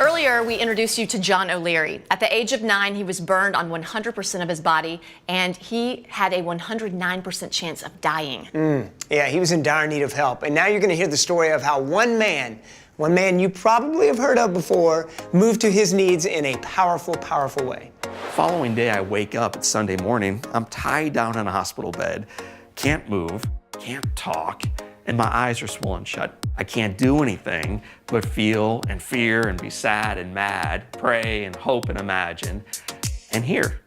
Earlier, we introduced you to John O'Leary. At the age of 9, he was burned on 100% of his body, and he had a 109% chance of dying. Yeah, he was in dire need of help. And now you're going to hear the story of how one man you probably have heard of before, moved to his needs in a powerful, powerful way. Following day, I wake up, it's Sunday morning, I'm tied down in a hospital bed, can't move, can't talk, and my eyes are swollen shut. I can't do anything but feel and fear and be sad and mad, pray and hope and imagine, and hear.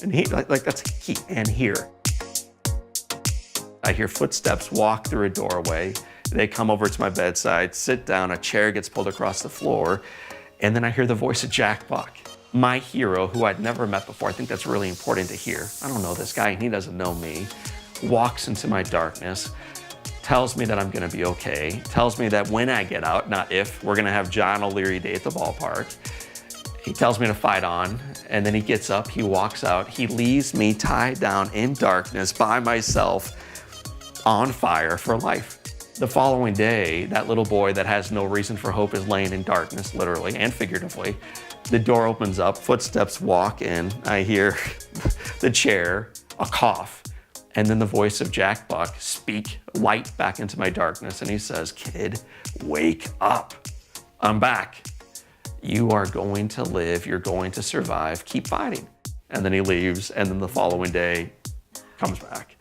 And that's key, and hear. I hear footsteps walk through a doorway. They come over to my bedside, sit down, a chair gets pulled across the floor, and then I hear the voice of Jack Buck, my hero, who I'd never met before. I think that's really important to hear. I don't know this guy, and he doesn't know me. Walks into my darkness, tells me that I'm gonna be okay, tells me that when I get out, not if, we're gonna have John O'Leary Day at the ballpark. He tells me to fight on, and then he gets up, he walks out, he leaves me tied down in darkness by myself, on fire for life. The following day, that little boy that has no reason for hope is laying in darkness, literally and figuratively. The door opens up, footsteps walk in, I hear the chair, a cough, and then the voice of Jack Buck speak light back into my darkness, and he says, "Kid, wake up. I'm back. You are going to live, you're going to survive, keep fighting." And then he leaves, and then the following day comes back.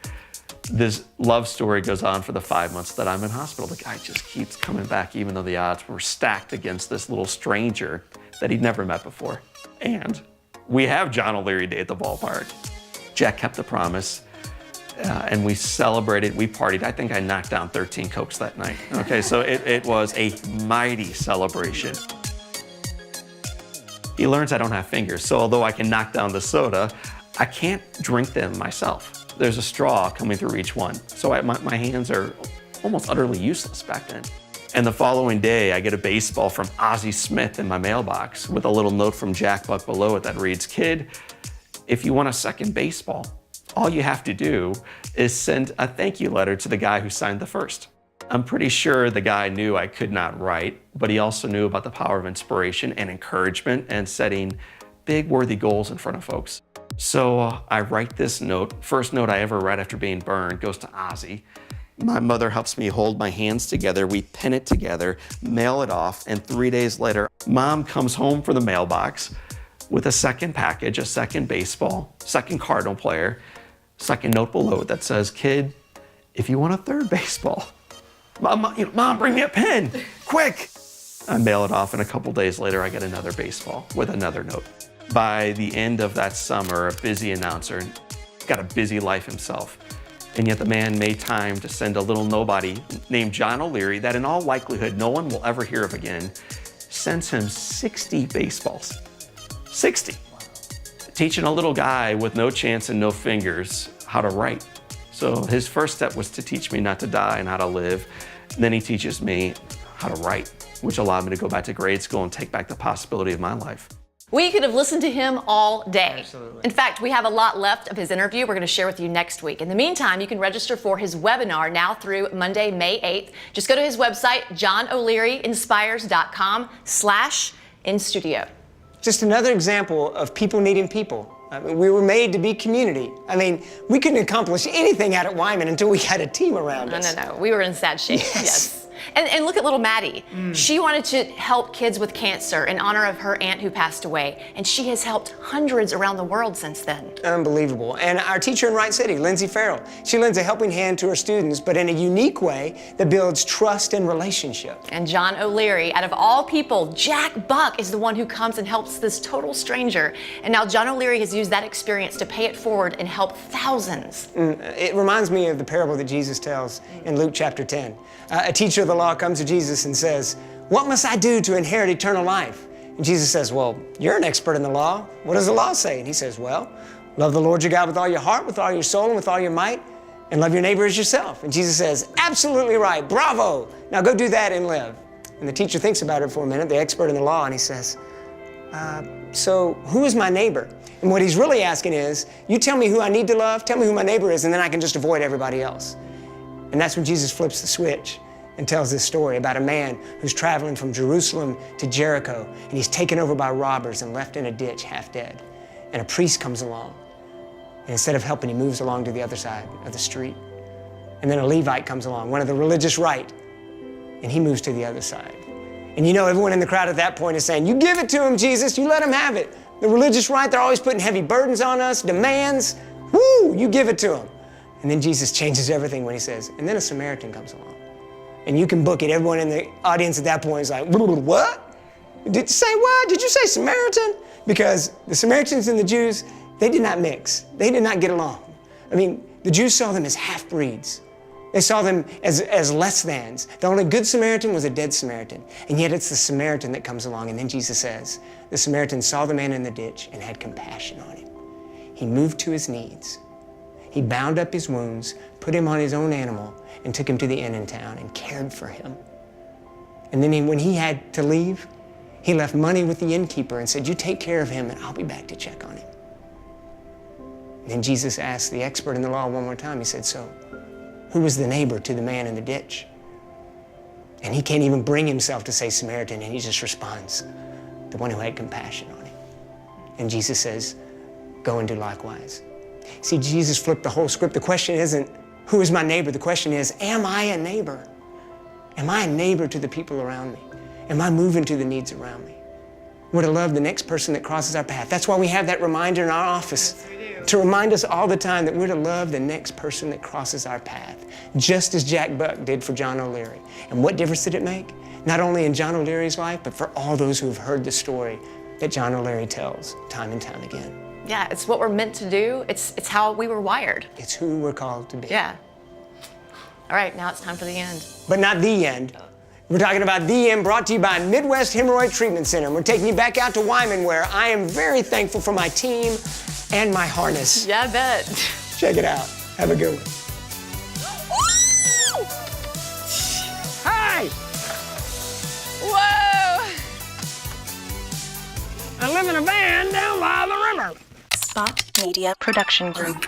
This love story goes on for the 5 months that I'm in hospital. The guy just keeps coming back, even though the odds were stacked against this little stranger that he'd never met before. And we have John O'Leary Day at the ballpark. Jack kept the promise, and we celebrated, we partied. I think I knocked down 13 Cokes that night. Okay, so it was a mighty celebration. He learns I don't have fingers, so although I can knock down the soda, I can't drink them myself. There's a straw coming through each one. So my hands are almost utterly useless back then. And the following day, I get a baseball from Ozzie Smith in my mailbox with a little note from Jack Buck below it that reads, "Kid, if you want a second baseball, all you have to do is send a thank you letter to the guy who signed the first." I'm pretty sure the guy knew I could not write, but he also knew about the power of inspiration and encouragement and setting big, worthy goals in front of folks. So I write this note. First note I ever write after being burned goes to Ozzie. My mother helps me hold my hands together. We pin it together, mail it off, and 3 days later, Mom comes home from the mailbox with a second package, a second baseball, second Cardinal player, second note below it that says, "Kid, if you want a third baseball, Mom, bring me a pen, quick." I mail it off, and a couple days later, I get another baseball with another note. By the end of that summer, a busy announcer, got a busy life himself, and yet the man made time to send a little nobody named John O'Leary that in all likelihood no one will ever hear of again, sends him 60 baseballs. 60. Teaching a little guy with no chance and no fingers how to write. So his first step was to teach me not to die and how to live. And then he teaches me how to write, which allowed me to go back to grade school and take back the possibility of my life. We could have listened to him all day. Absolutely. In fact, we have a lot left of his interview we're going to share with you next week. In the meantime, you can register for his webinar now through Monday, May 8th. Just go to his website, johnolearyinspires.com/instudio. Just another example of people needing people. I mean, we were made to be community. I mean, we couldn't accomplish anything out at Wyman until we had a team around us. No. We were in sad shape. Yes. And look at little Maddie. She wanted to help kids with cancer in honor of her aunt who passed away. And she has helped hundreds around the world since then. Unbelievable. And our teacher in Wright City, Lindsay Farrell, she lends a helping hand to her students, but in a unique way that builds trust and relationship. And John O'Leary, out of all people, Jack Buck is the one who comes and helps this total stranger. And now John O'Leary has used that experience to pay it forward and help thousands. It reminds me of the parable that Jesus tells in Luke chapter 10. A teacher of the law comes to Jesus and says, "What must I do to inherit eternal life?" And Jesus says, "Well, you're an expert in the law. What does the law say?" And he says, "Well, love the Lord your God with all your heart, with all your soul, and with all your might, and love your neighbor as yourself." And Jesus says, "Absolutely right. Bravo. Now go do that and live." And the teacher thinks about it for a minute, the expert in the law, and he says, "So who is my neighbor?" And what he's really asking is, you tell me who I need to love, tell me who my neighbor is, and then I can just avoid everybody else. And that's when Jesus flips the switch and tells this story about a man who's traveling from Jerusalem to Jericho, and he's taken over by robbers and left in a ditch half dead. And a priest comes along, and instead of helping, he moves along to the other side of the street. And then a Levite comes along, one of the religious right, and he moves to the other side. And you know, everyone in the crowd at that point is saying, you give it to him, Jesus, you let him have it. The religious right, they're always putting heavy burdens on us, demands. Woo, you give it to him. And then Jesus changes everything when he says, and then a Samaritan comes along. And you can book it. Everyone in the audience at that point is like, what? Did you say what? Did you say Samaritan? Because the Samaritans and the Jews, they did not mix. They did not get along. I mean, the Jews saw them as half-breeds. They saw them as less thans. The only good Samaritan was a dead Samaritan. And yet it's the Samaritan that comes along. And then Jesus says, the Samaritan saw the man in the ditch and had compassion on him. He moved to his needs. He bound up his wounds, put him on his own animal, and took him to the inn in town and cared for him. And then when he had to leave, he left money with the innkeeper and said, you take care of him and I'll be back to check on him. And then Jesus asked the expert in the law one more time. He said, so who was the neighbor to the man in the ditch? And he can't even bring himself to say Samaritan, and he just responds, the one who had compassion on him. And Jesus says, go and do likewise. See, Jesus flipped the whole script. The question isn't, who is my neighbor? The question is, am I a neighbor? Am I a neighbor to the people around me? Am I moving to the needs around me? We're to love the next person that crosses our path. That's why we have that reminder in our office, to remind us all the time that we're to love the next person that crosses our path, just as Jack Buck did for John O'Leary. And what difference did it make? Not only in John O'Leary's life, but for all those who have heard the story that John O'Leary tells time and time again. Yeah, it's what we're meant to do. It's how we were wired. It's who we're called to be. Yeah. All right, now it's time for the end. But not the end. We're talking about The End, brought to you by Midwest Hemorrhoid Treatment Center. And we're taking you back out to Wyman, where I am very thankful for my team and my harness. Yeah, I bet. Check it out. Have a good one. Hi! Whoa! I live in a van down by the river. Spot Media Production Group.